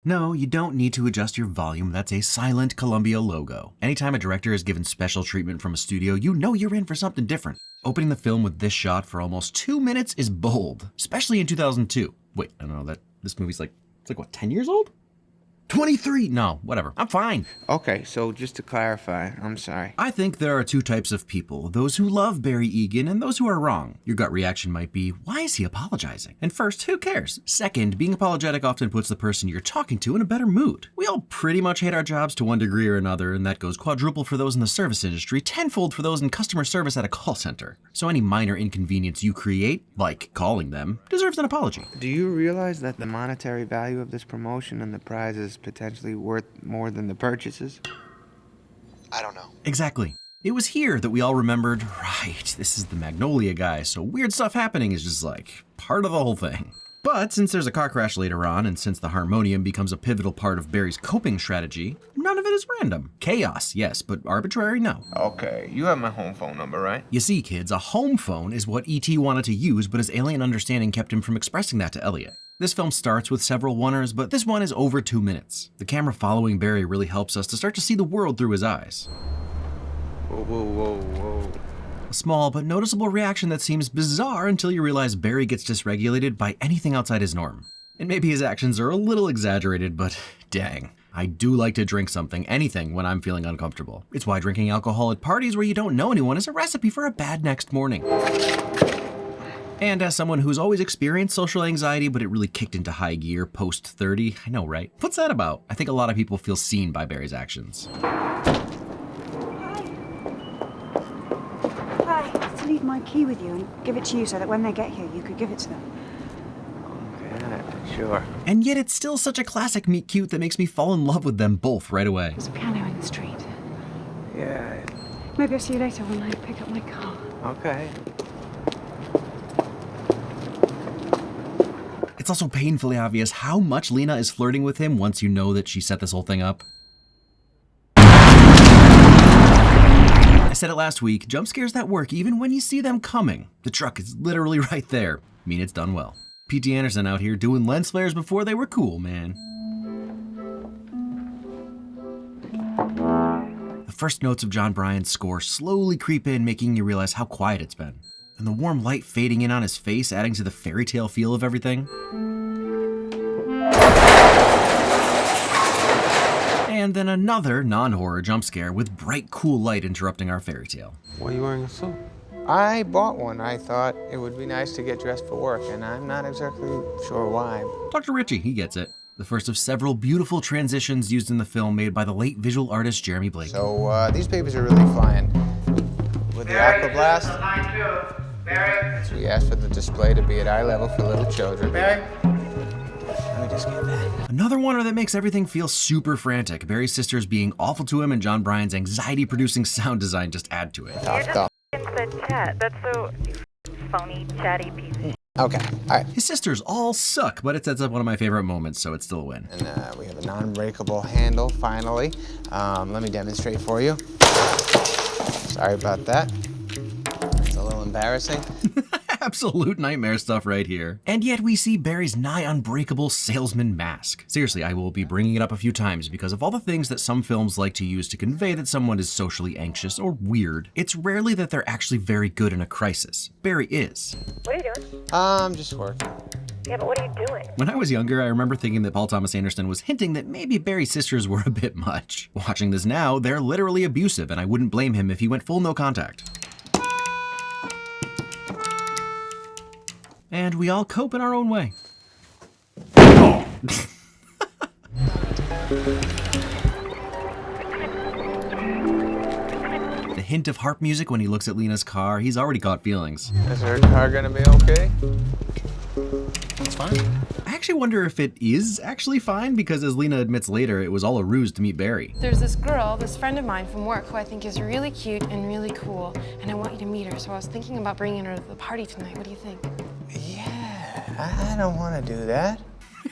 No, you don't need to adjust your volume. That's a silent Columbia logo. Anytime a director is given special treatment from a studio, you know you're in for something different. Opening the film with this shot for almost 2 minutes is bold, especially in 2002. Wait, I don't know, this movie's like, it's like what, 10 years old? 23! No, whatever. I'm fine. Okay, so just to clarify, I'm sorry. I think there are two types of people, those who love Barry Egan and those who are wrong. Your gut reaction might be, why is he apologizing? And first, who cares? Second, being apologetic often puts the person you're talking to in a better mood. We all pretty much hate our jobs to one degree or another, and that goes quadruple for those in the service industry, tenfold for those in customer service at a call center. So any minor inconvenience you create, like calling them, deserves an apology. Do you realize that the monetary value of this promotion and the prize is potentially worth more than the purchases? I don't know. Exactly. It was here that we all remembered, right, this is the Magnolia guy, so weird stuff happening is just like part of the whole thing. But since there's a car crash later on, and since the harmonium becomes a pivotal part of Barry's coping strategy, none of it is random. Chaos, yes, but arbitrary, no. Okay, you have my home phone number, right? You see, kids, a home phone is what E.T. wanted to use, but his alien understanding kept him from expressing that to Elliot. This film starts with several oneers, but this one is over 2 minutes. The camera following Barry really helps us to start to see the world through his eyes. Whoa, whoa, whoa, whoa. A small but noticeable reaction that seems bizarre until you realize Barry gets dysregulated by anything outside his norm. And maybe his actions are a little exaggerated, but dang. I do like to drink something, anything, when I'm feeling uncomfortable. It's why drinking alcohol at parties where you don't know anyone is a recipe for a bad next morning. And as someone who's always experienced social anxiety, but it really kicked into high gear post 30, I know, right? What's that about? I think a lot of people feel seen by Barry's actions. Hi, to leave my key with you and give it to you so that when they get here, you could give it to them. Okay, sure. And yet it's still such a classic meet cute that makes me fall in love with them both right away. There's a piano in the street. Yeah, Maybe I'll see you later when I pick up my car. okay. It's also painfully obvious how much Lena is flirting with him once you know that she set this whole thing up. I said it last week, jump scares that work even when you see them coming. The truck is literally right there. I mean, it's done well. P.T. Anderson out here doing lens flares before they were cool, man. The first notes of John Bryan's score slowly creep in, making you realize how quiet it's been. And the warm light fading in on his face, adding to the fairy tale feel of everything. And then another non-horror jump scare with bright, cool light interrupting our fairy tale. Why are you wearing a suit? I bought one. I thought it would be nice to get dressed for work, and I'm not exactly sure why. Dr. Ritchie, he gets it. The first of several beautiful transitions used in the film made by the late visual artist Jeremy Blake. So, these papers are really flying. With the Aquablast, so we asked for the display to be at eye level for little children. Barry? Let me just get that. Another one that makes everything feel super frantic. Barry's sisters being awful to him and John Bryan's anxiety-producing sound design just add to it. Tough stuff. Said chat. That's so phony, chatty piece of shit. Okay, all right. His sisters all suck, but it sets up one of my favorite moments, so it's still a win. And we have a non-breakable handle, finally. Let me demonstrate for you. Sorry about that. It's a little embarrassing. Absolute nightmare stuff right here. And yet we see Barry's nigh unbreakable salesman mask. Seriously, I will be bringing it up a few times because of all the things that some films like to use to convey that someone is socially anxious or weird, it's rarely that they're actually very good in a crisis. Barry is. What are you doing? I'm just working. Yeah, but what are you doing? When I was younger, I remember thinking that Paul Thomas Anderson was hinting that maybe Barry's sisters were a bit much. Watching this now, they're literally abusive, and I wouldn't blame him if he went full no contact. And we all cope in our own way. The hint of harp music when he looks at Lena's car, he's already caught feelings. Is her car gonna be okay? It's fine. I actually wonder if it is actually fine, because as Lena admits later, it was all a ruse to meet Barry. There's this girl, this friend of mine from work, who I think is really cute and really cool, and I want you to meet her, so I was thinking about bringing her to the party tonight. What do you think? Yeah, I don't want to do that.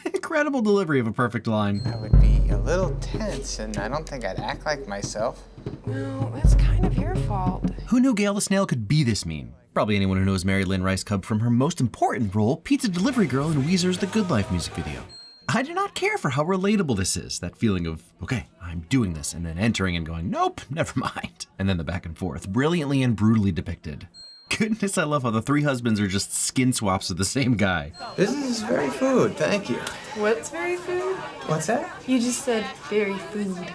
Incredible delivery of a perfect line. I would be a little tense, and I don't think I'd act like myself. Well, that's kind of your fault. Who knew Gail the Snail could be this mean? Probably anyone who knows Mary Lynn Rice Cub from her most important role, pizza delivery girl in Weezer's The Good Life music video. I do not care for how relatable this is. That feeling of, okay, I'm doing this, and then entering and going, nope, never mind. And then the back and forth, brilliantly and brutally depicted. Goodness, I love how the three husbands are just skin swaps of the same guy. This is very food, thank you. What's very food? What's that? You just said very food.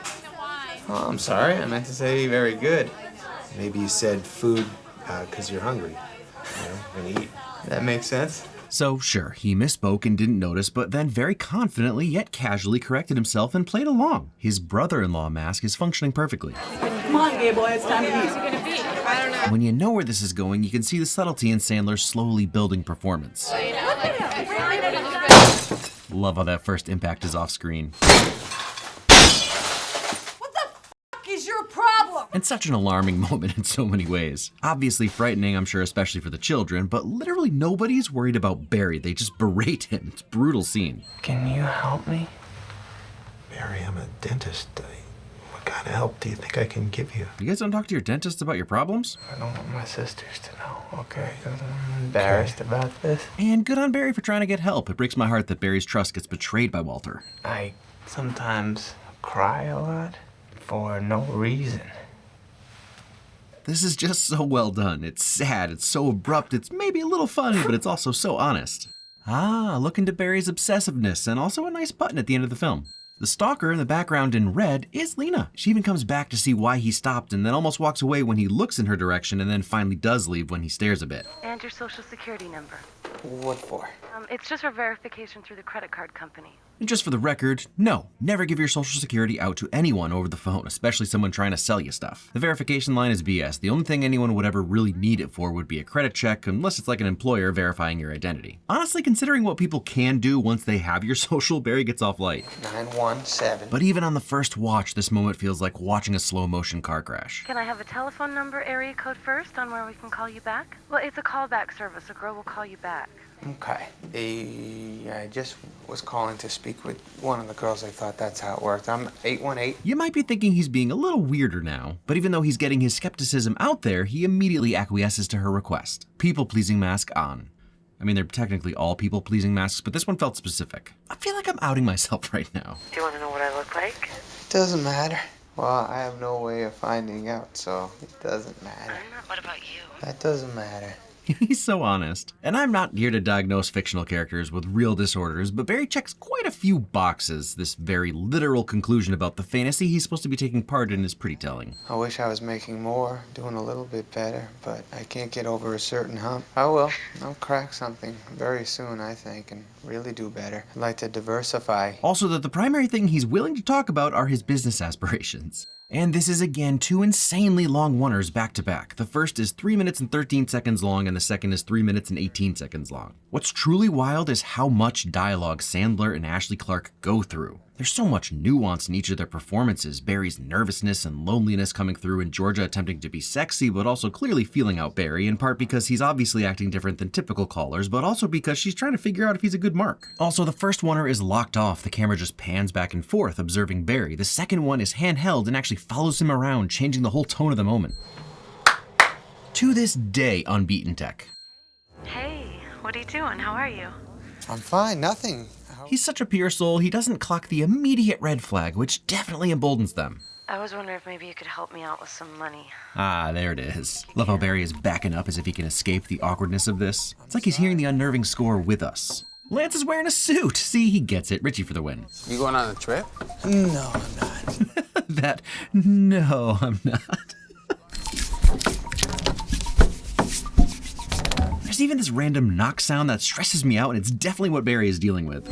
Oh, I'm sorry, I meant to say very good. Maybe you said food because you're hungry. You know, you're gonna eat. That makes sense. So sure, he misspoke and didn't notice, but then very confidently yet casually corrected himself and played along. His brother-in-law mask is functioning perfectly. Come on, Gable, it's time to eat. I don't know. When you know where this is going, you can see the subtlety in Sandler's slowly building performance. Love how that first impact is off screen. Is your problem? And such an alarming moment in so many ways. Obviously frightening, I'm sure, especially for the children, but literally nobody's worried about Barry. They just berate him. It's a brutal scene. Can you help me? Barry, I'm a dentist. What kind of help do you think I can give you? You guys don't talk to your dentist about your problems? I don't want my sisters to know, okay? I'm embarrassed about this. And good on Barry for trying to get help. It breaks my heart that Barry's trust gets betrayed by Walter. I sometimes cry a lot for no reason. This is just so well done. It's sad, it's so abrupt, it's maybe a little funny, but it's also so honest. Ah, look into Barry's obsessiveness, and also a nice button at the end of the film. The stalker in the background in red is Lena. She even comes back to see why he stopped and then almost walks away when he looks in her direction and then finally does leave when he stares a bit. And your social security number. What for? It's just for verification through the credit card company. And just for the record, no, never give your social security out to anyone over the phone, especially someone trying to sell you stuff. The verification line is BS. The only thing anyone would ever really need it for would be a credit check, unless it's like an employer verifying your identity. Honestly, considering what people can do once they have your social, Barry gets off light. 917. But even on the first watch, this moment feels like watching a slow motion car crash. Can I have a telephone number area code first on where we can call you back? Well, it's a callback service. A girl will call you back. Okay. I just was calling to speak with one of the girls. I thought that's how it worked. I'm 818. You might be thinking he's being a little weirder now, but even though he's getting his skepticism out there, he immediately acquiesces to her request. People-pleasing mask on. I mean, they're technically all people-pleasing masks, but this one felt specific. I feel like I'm outing myself right now. Do you want to know what I look like? Doesn't matter. Well, I have no way of finding out, so it doesn't matter. I'm not. What about you? That doesn't matter. He's so honest. And I'm not here to diagnose fictional characters with real disorders, but Barry checks quite a few boxes. This very literal conclusion about the fantasy he's supposed to be taking part in is pretty telling. I wish I was making more, doing a little bit better, but I can't get over a certain hump. I will. I'll crack something very soon, I think, and really do better. I'd like to diversify. Also, that the primary thing he's willing to talk about are his business aspirations. And this is again two insanely long oneers back to back. The first is 3 minutes and 13 seconds long and the second is 3 minutes and 18 seconds long. What's truly wild is how much dialogue Sandler and Ashley Clark go through. There's so much nuance in each of their performances, Barry's nervousness and loneliness coming through and Georgia attempting to be sexy but also clearly feeling out Barry, in part because he's obviously acting different than typical callers, but also because she's trying to figure out if he's a good mark. Also, the first oneer is locked off, the camera just pans back and forth observing Barry. The second one is handheld and actually follows him around, changing the whole tone of the moment. To this day, unbeaten tech. Hey, what are you doing? How are you? I'm fine, nothing. He's such a pure soul, he doesn't clock the immediate red flag, which definitely emboldens them. I was wondering if maybe you could help me out with some money. Ah, there it is. Love how Barry is backing up as if he can escape the awkwardness of this. It's like he's hearing the unnerving score with us. Lance is wearing a suit. See, he gets it. Richie for the win. You going on a trip? No, I'm not. No, I'm not. There's even this random knock sound that stresses me out, and it's definitely what Barry is dealing with.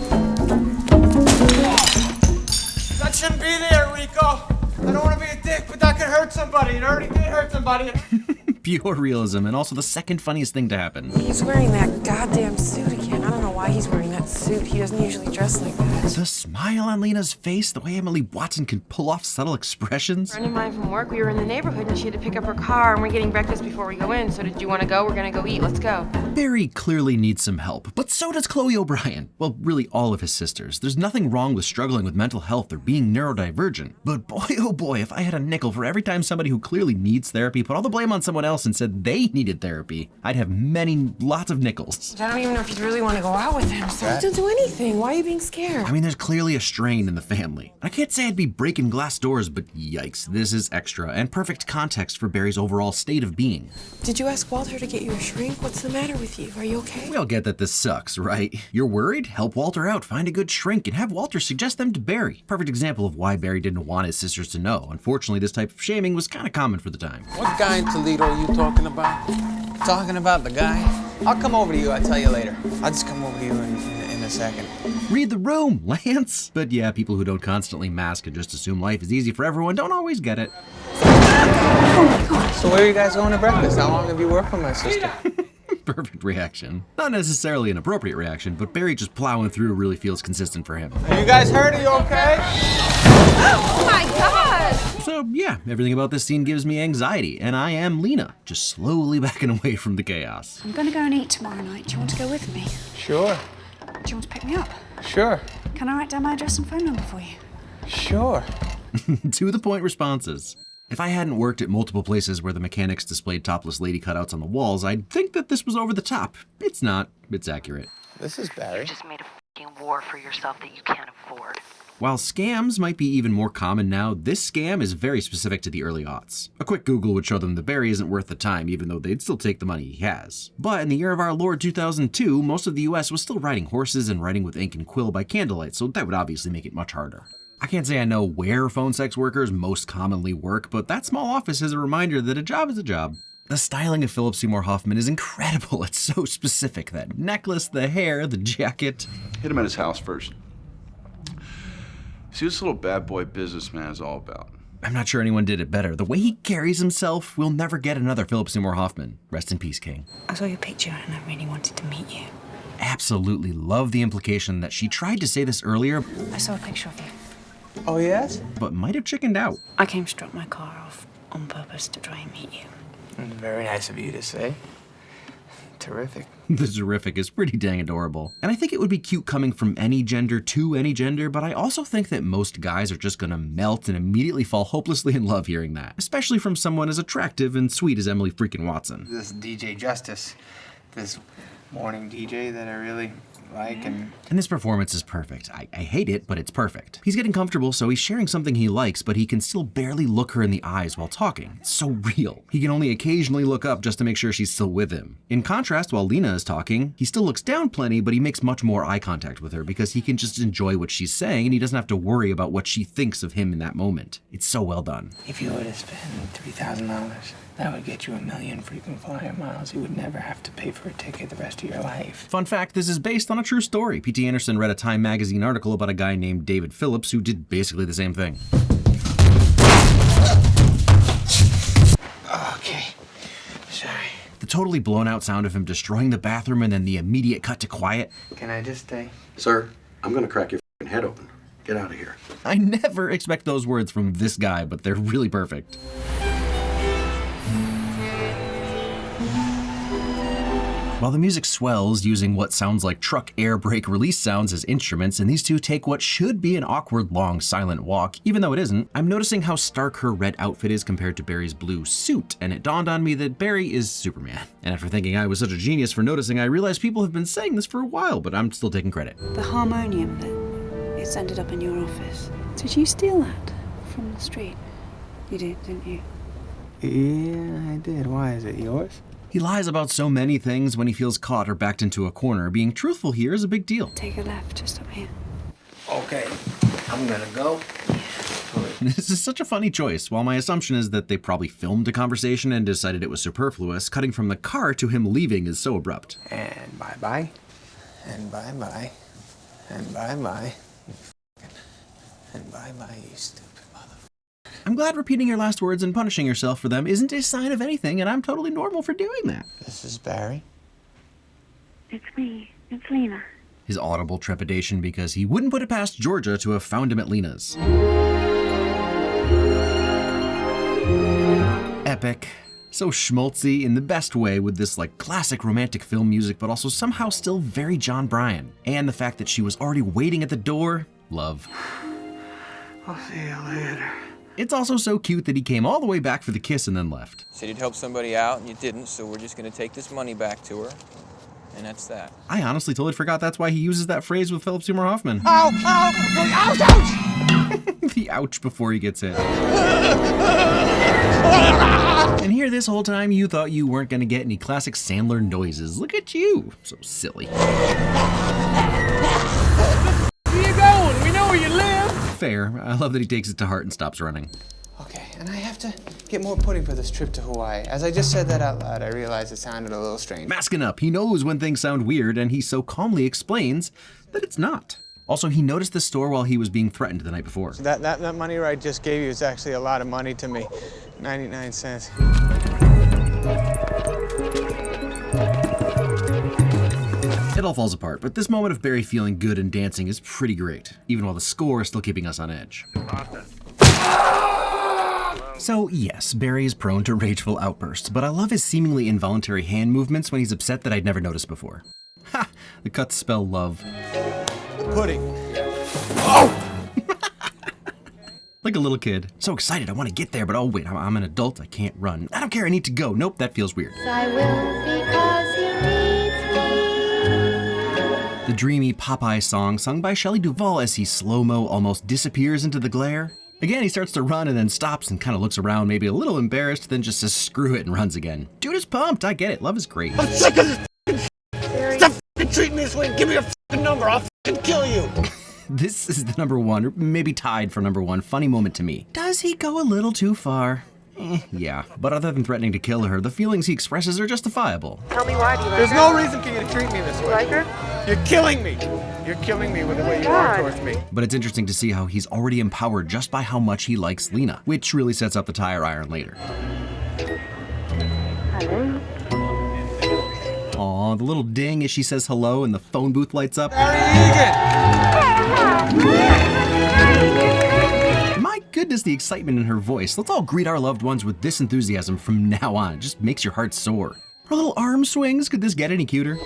That shouldn't be there, Rico. I don't want to be a dick, but that could hurt somebody. It already did hurt somebody. Pure realism, and also the second funniest thing to happen. He's wearing that goddamn suit again. I don't know why he's wearing that suit. He doesn't usually dress like that. The smile on Lena's face, the way Emily Watson can pull off subtle expressions. A friend of mine from work, we were in the neighborhood and she had to pick up her car and we're getting breakfast before we go in. So did you want to go? We're going to go eat. Let's go. Barry clearly needs some help, but so does Chloe O'Brien. Well, really all of his sisters. There's nothing wrong with struggling with mental health or being neurodivergent. But boy, oh boy, if I had a nickel for every time somebody who clearly needs therapy put all the blame on someone else, else and said they needed therapy, I'd have lots of nickels. I don't even know if you'd really want to go out with him, so don't do anything. Why are you being scared? I mean, there's clearly a strain in the family. I can't say I'd be breaking glass doors, but yikes, this is extra and perfect context for Barry's overall state of being. Did you ask Walter to get you a shrink? What's the matter with you? Are you okay? We all get that this sucks, right? You're worried? Help Walter out, find a good shrink, and have Walter suggest them to Barry. Perfect example of why Barry didn't want his sisters to know. Unfortunately, this type of shaming was kind of common for the time. What guy in Toledo are you talking about? Talking about the guy? I'll come over to you, I'll tell you later. I'll just come over to you in a second. Read the room, Lance! But yeah, people who don't constantly mask and just assume life is easy for everyone don't always get it. So where are you guys going to breakfast? How long have you worked with my sister? Perfect reaction. Not necessarily an appropriate reaction, but Barry just plowing through really feels consistent for him. Are you guys hurt? Are you okay? Oh my God! So yeah, everything about this scene gives me anxiety, and I am Lena, just slowly backing away from the chaos. I'm gonna go and eat tomorrow night. Do you want to go with me? Sure. Do you want to pick me up? Sure. Can I write down my address and phone number for you? Sure. To the point responses. If I hadn't worked at multiple places where the mechanics displayed topless lady cutouts on the walls, I'd think that this was over the top. It's not. It's accurate. This is Barry. You just made a f***ing war for yourself that you can't afford. While scams might be even more common now, this scam is very specific to the early aughts. A quick Google would show them that Barry isn't worth the time, even though they'd still take the money he has. But in the year of our Lord 2002, most of the US was still riding horses and writing with ink and quill by candlelight, so that would obviously make it much harder. I can't say I know where phone sex workers most commonly work, but that small office is a reminder that a job is a job. The styling of Philip Seymour Hoffman is incredible. It's so specific. That necklace, the hair, the jacket. Hit him at his house first. See what this little bad boy businessman is all about. I'm not sure anyone did it better. The way he carries himself, we'll never get another Philip Seymour Hoffman. Rest in peace, King. I saw your picture and I really wanted to meet you. Absolutely love the implication that she tried to say this earlier, I saw a picture of you. Oh, yes? but might have chickened out. I came to drop my car off on purpose to try and meet you. Very nice of you to say. Terrific. The terrific is pretty dang adorable. And I think it would be cute coming from any gender to any gender, but I also think that most guys are just gonna melt and immediately fall hopelessly in love hearing that, especially from someone as attractive and sweet as Emily freaking Watson. This DJ Justice, this morning DJ that I really like, and this performance is perfect. I hate it, but it's perfect. He's getting comfortable, so he's sharing something he likes, but he can still barely look her in the eyes while talking. It's so real. He can only occasionally look up just to make sure she's still with him. In contrast, while Lena is talking, he still looks down plenty, but he makes much more eye contact with her because he can just enjoy what she's saying and he doesn't have to worry about what she thinks of him in that moment. It's so well done. if you were to spend $3,000, that would get you 1 million frequent flyer miles. You would never have to pay for a ticket the rest of your life. Fun fact, this is based on a true story. P.T. Anderson read a Time magazine article about a guy named David Phillips who did basically the same thing. Okay. Sorry. The totally blown out sound of him destroying the bathroom and then the immediate cut to quiet. Can I just stay? Sir, I'm gonna crack your f***ing head open. Get out of here. I never expect those words from this guy, but they're really perfect. While the music swells using what sounds like truck air brake release sounds as instruments, and these two take what should be an awkward, long, silent walk, even though it isn't, I'm noticing how stark her red outfit is compared to Barry's blue suit, and it dawned on me that Barry is Superman. And after thinking I was such a genius for noticing, I realized people have been saying this for a while, but I'm still taking credit. The harmonium bit, it's ended up in your office. Did you steal that from the street? You did, didn't you? Yeah, I did. Why? Is it yours? He lies about so many things when he feels caught or backed into a corner. Being truthful here is a big deal. Take a left just up here. Okay. I'm gonna go. This is such a funny choice. While my assumption is that they probably filmed a conversation and decided it was superfluous, cutting from the car to him leaving is so abrupt. And bye-bye. And bye-bye. And bye-bye. And bye-bye, you stupid mother. I'm glad repeating your last words and punishing yourself for them isn't a sign of anything, and I'm totally normal for doing that. This is Barry. It's me. It's Lena. His audible trepidation because he wouldn't put it past Georgia to have found him at Lena's. Epic. So schmaltzy in the best way with this like classic romantic film music, but also somehow still very John Bryan. And the fact that she was already waiting at the door, love. I'll see you later. It's also so cute that he came all the way back for the kiss and then left. Said you'd help somebody out, and you didn't, so we're just gonna take this money back to her. And that's that. I honestly totally forgot that's why he uses that phrase with Philip Seymour Hoffman. Ow! Ow! Ouch! Ouch! The ouch before he gets hit. And here this whole time you thought you weren't gonna get any classic Sandler noises. Look at you. So silly. Where you going? We know where you live. Fair. I love that he takes it to heart and stops running. Okay, and I have to get more pudding for this trip to Hawaii. As I just said that out loud, I realized it sounded a little strange. Masking up. He knows when things sound weird, and he so calmly explains that it's not. Also, he noticed the store while he was being threatened the night before. So that money I just gave you is actually a lot of money to me. 99 cents. It all falls apart, but this moment of Barry feeling good and dancing is pretty great, even while the score is still keeping us on edge. So yes, Barry is prone to rageful outbursts, but I love his seemingly involuntary hand movements when he's upset that I'd never noticed before. Ha! The cuts spell love. Pudding. Like a little kid. So excited, I want to get there, but oh wait, I'm an adult, I can't run. I don't care, I need to go. Nope, that feels weird. I will because he needs me. The dreamy Popeye song sung by Shelley Duvall as he slow-mo almost disappears into the glare. Again, he starts to run and then stops and kind of looks around, maybe a little embarrassed, then just says screw it and runs again. Dude is pumped, I get it, love is great. I'm sick of this Stop treating me this way. Give me your number. I'll kill you. This is the #1, or maybe tied for #1, funny moment to me. Does he go a little too far? Yeah, but other than threatening to kill her, the feelings he expresses are justifiable. Tell me why, do you like There's her? no reason for you to treat me this way. You like her? You're killing me. You're killing me with the way you are towards me. But it's interesting to see how he's already empowered just by how much he likes Lena, which really sets up the tire iron later. Hello? Aw, the little ding as she says hello and the phone booth lights up. My goodness, the excitement in her voice. Let's all greet our loved ones with this enthusiasm from now on. It just makes your heart soar. Her little arm swings. Could this get any cuter?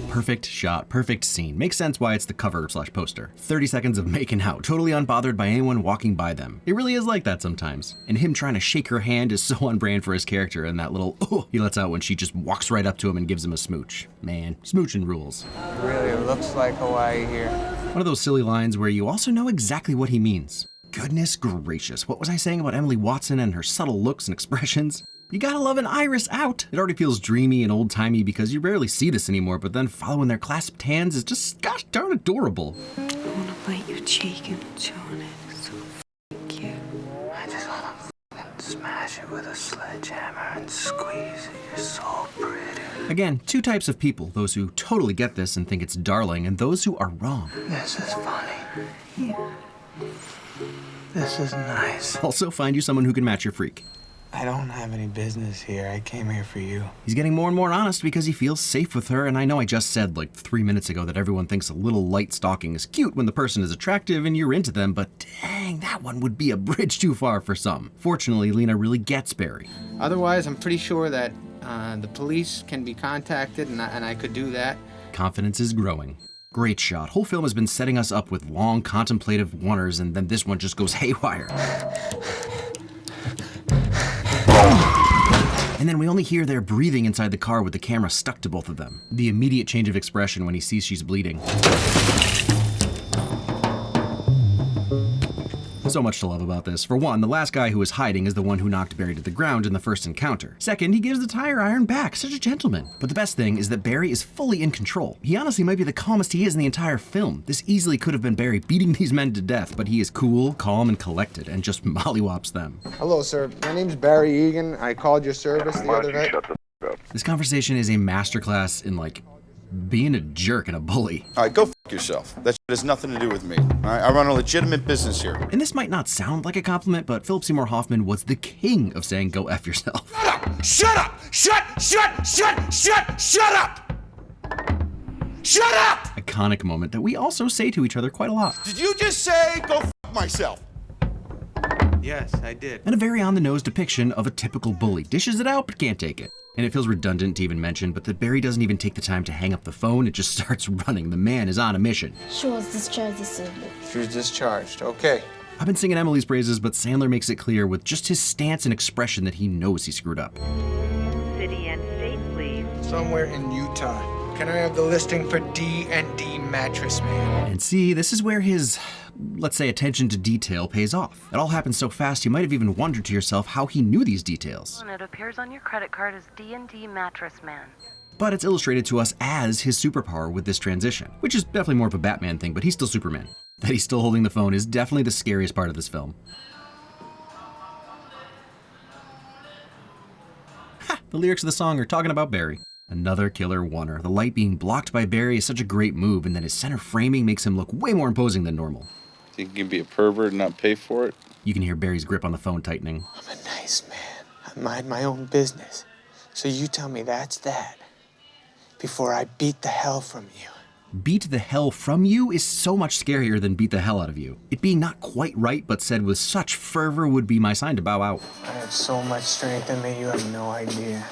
Perfect shot, perfect scene. Makes sense why it's the cover/poster. 30 seconds of making out, totally unbothered by anyone walking by them. It really is like that sometimes. And him trying to shake her hand is so on brand for his character, and that little he lets out when she just walks right up to him and gives him a smooch. Man, smooching rules. Really looks like Hawaii here. One of those silly lines where you also know exactly what he means. Goodness gracious, what was I saying about Emily Watson and her subtle looks and expressions? You gotta love an iris out. It already feels dreamy and old-timey because you rarely see this anymore, but then following their clasped hands is just gosh darn adorable. I want to bite your cheek and chew on it. So cute. I just want to smash it with a sledgehammer and squeeze it. You're so pretty. Again, two types of people, those who totally get this and think it's darling, and those who are wrong. This is funny. Yeah. This is nice. Also, find you someone who can match your freak. I don't have any business here. I came here for you. He's getting more and more honest because he feels safe with her, and I know I just said like 3 minutes ago that everyone thinks a little light stalking is cute when the person is attractive and you're into them, but dang, that one would be a bridge too far for some. Fortunately, Lena really gets Barry. Otherwise, I'm pretty sure that the police can be contacted, and I could do that. Confidence is growing. Great shot. Whole film has been setting us up with long contemplative oneers, and then this one just goes haywire. And then we only hear their breathing inside the car with the camera stuck to both of them. The immediate change of expression when he sees she's bleeding. So much to love about this. For one, the last guy who was hiding is the one who knocked Barry to the ground in the first encounter. Second, he gives the tire iron back, such a gentleman. But the best thing is that Barry is fully in control. He honestly might be the calmest he is in the entire film. This easily could have been Barry beating these men to death, but he is cool, calm, and collected, and just mollywops them. Hello, sir. My name's Barry Egan. I called your service the other night. This conversation is a masterclass in, like, being a jerk and a bully. All right, go f*** yourself. That has nothing to do with me. All right? I run a legitimate business here. And this might not sound like a compliment, but Philip Seymour Hoffman was the king of saying go F yourself. Shut up! Shut up! Shut up! Shut up! Iconic moment that we also say to each other quite a lot. Did you just say go f*** myself? Yes, I did. And a very on-the-nose depiction of a typical bully. Dishes it out, but can't take it. And it feels redundant to even mention, but that Barry doesn't even take the time to hang up the phone, it just starts running. The man is on a mission. She was discharged this evening. She was discharged. Okay. I've been singing Emily's praises, but Sandler makes it clear with just his stance and expression that he knows he screwed up. City and state, please. Somewhere in Utah. Can I have the listing for D&D Mattress Man? And see, this is where his, let's say, attention to detail pays off. It all happened so fast you might have even wondered to yourself how he knew these details. And it appears on your credit card as D&D Mattress Man. But it's illustrated to us as his superpower with this transition, which is definitely more of a Batman thing, but he's still Superman. That he's still holding the phone is definitely the scariest part of this film. Ha! The lyrics of the song are talking about Barry. Another killer oneer. The light being blocked by Barry is such a great move, and then his center framing makes him look way more imposing than normal. Think you can be a pervert and not pay for it? You can hear Barry's grip on the phone tightening. I'm a nice man. I mind my own business. So you tell me that's that before I beat the hell from you. Beat the hell from you is so much scarier than beat the hell out of you. It being not quite right but said with such fervor would be my sign to bow out. I have so much strength in me you have no idea.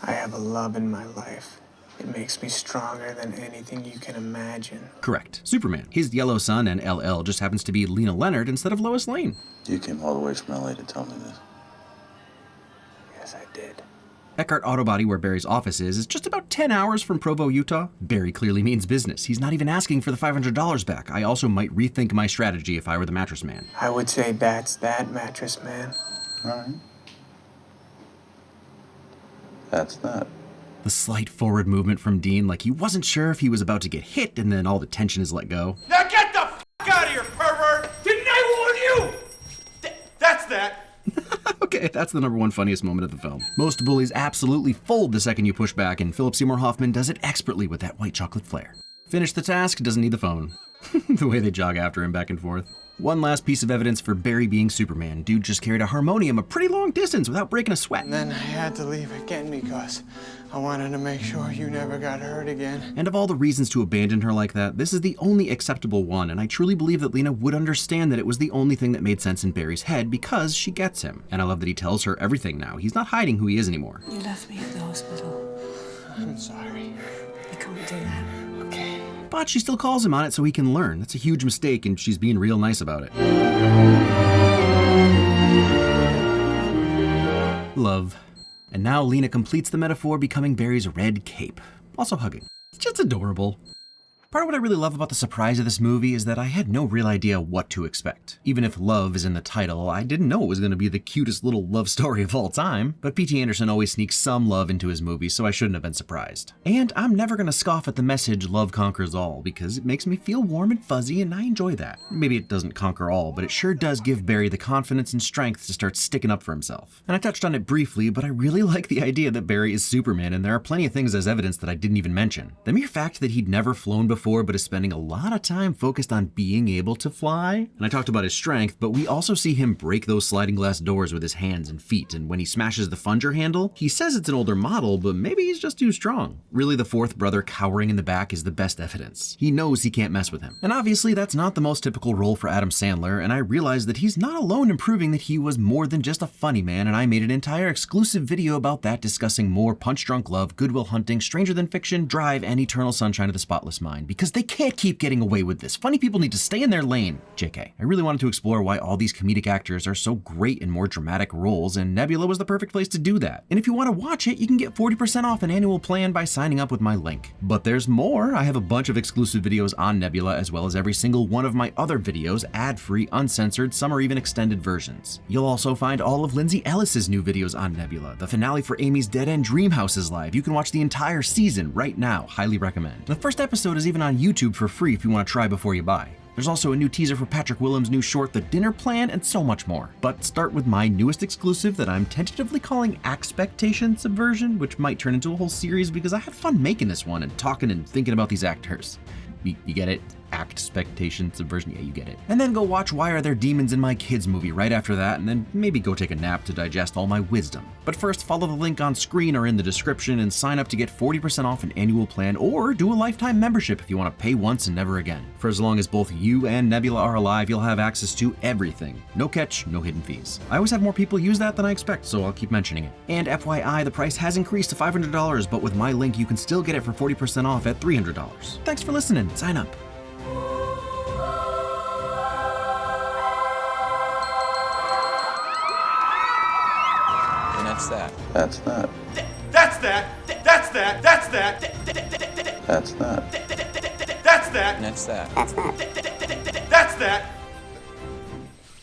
I have a love in my life. It makes me stronger than anything you can imagine. Correct. Superman. His yellow sun and LL just happens to be Lena Leonard instead of Lois Lane. You came all the way from LA to tell me this. Yes, I did. Eckhart Auto Body, where Barry's office is just about 10 hours from Provo, Utah. Barry clearly means business. He's not even asking for the $500 back. I also might rethink my strategy if I were the mattress man. I would say that's that, Mattress Man. All right. That's that. The slight forward movement from Dean, like he wasn't sure if he was about to get hit, and then all the tension is let go. Now get the f*** out of here, pervert! Didn't I warn you? That's that. Okay, that's the #1 funniest moment of the film. Most bullies absolutely fold the second you push back, and Philip Seymour Hoffman does it expertly with that white chocolate flair. Finish the task, doesn't need the phone. The way they jog after him back and forth. One last piece of evidence for Barry being Superman. Dude just carried a harmonium a pretty long distance without breaking a sweat. And then I had to leave again because I wanted to make sure you never got hurt again. And of all the reasons to abandon her like that, this is the only acceptable one, and I truly believe that Lena would understand that it was the only thing that made sense in Barry's head because she gets him. And I love that he tells her everything now. He's not hiding who he is anymore. You left me at the hospital. I'm sorry. You can't do that. Okay. But she still calls him on it so he can learn. That's a huge mistake, and she's being real nice about it. Love. And now Lena completes the metaphor, becoming Barry's red cape. Also hugging. It's just adorable. Part of what I really love about the surprise of this movie is that I had no real idea what to expect. Even if love is in the title, I didn't know it was going to be the cutest little love story of all time. But P.T. Anderson always sneaks some love into his movies, so I shouldn't have been surprised. And I'm never going to scoff at the message love conquers all, because it makes me feel warm and fuzzy, and I enjoy that. Maybe it doesn't conquer all, but it sure does give Barry the confidence and strength to start sticking up for himself. And I touched on it briefly, but I really like the idea that Barry is Superman, and there are plenty of things as evidence that I didn't even mention. The mere fact that he'd never flown before, but is spending a lot of time focused on being able to fly. And I talked about his strength, but we also see him break those sliding glass doors with his hands and feet, and when he smashes the Funger handle, he says it's an older model, but maybe he's just too strong. Really, the fourth brother cowering in the back is the best evidence. He knows he can't mess with him. And obviously, that's not the most typical role for Adam Sandler, and I realized that he's not alone in proving that he was more than just a funny man, and I made an entire exclusive video about that, discussing more Punch Drunk Love, Good Will Hunting, Stranger Than Fiction, Drive, and Eternal Sunshine of the Spotless Mind, because they can't keep getting away with this. Funny people need to stay in their lane. JK. I really wanted to explore why all these comedic actors are so great in more dramatic roles, and Nebula was the perfect place to do that. And if you want to watch it, you can get 40% off an annual plan by signing up with my link. But there's more. I have a bunch of exclusive videos on Nebula, as well as every single one of my other videos, ad-free, uncensored, some are even extended versions. You'll also find all of Lindsay Ellis's new videos on Nebula. The finale for Amy's Dead End Dream House is live. You can watch the entire season right now. Highly recommend. The first episode is even on YouTube for free if you want to try before you buy. There's also a new teaser for Patrick Williams' new short, The Dinner Plan, and so much more. But start with my newest exclusive that I'm tentatively calling Expectation Subversion, which might turn into a whole series because I had fun making this one and talking and thinking about these actors. You get it? Expectation Subversion? Yeah, you get it. And then go watch Why Are There Demons in My Kids movie right after that, and then maybe go take a nap to digest all my wisdom. But first, follow the link on screen or in the description and sign up to get 40% off an annual plan, or do a lifetime membership if you want to pay once and never again. For as long as both you and Nebula are alive, you'll have access to everything. No catch, no hidden fees. I always have more people use that than I expect, so I'll keep mentioning it. And FYI, the price has increased to $500, but with my link, you can still get it for 40% off at $300. Thanks for listening. Sign up. That's that. That's that. That's that. That's that. That's that. That's that. That's that. That's that. That's that.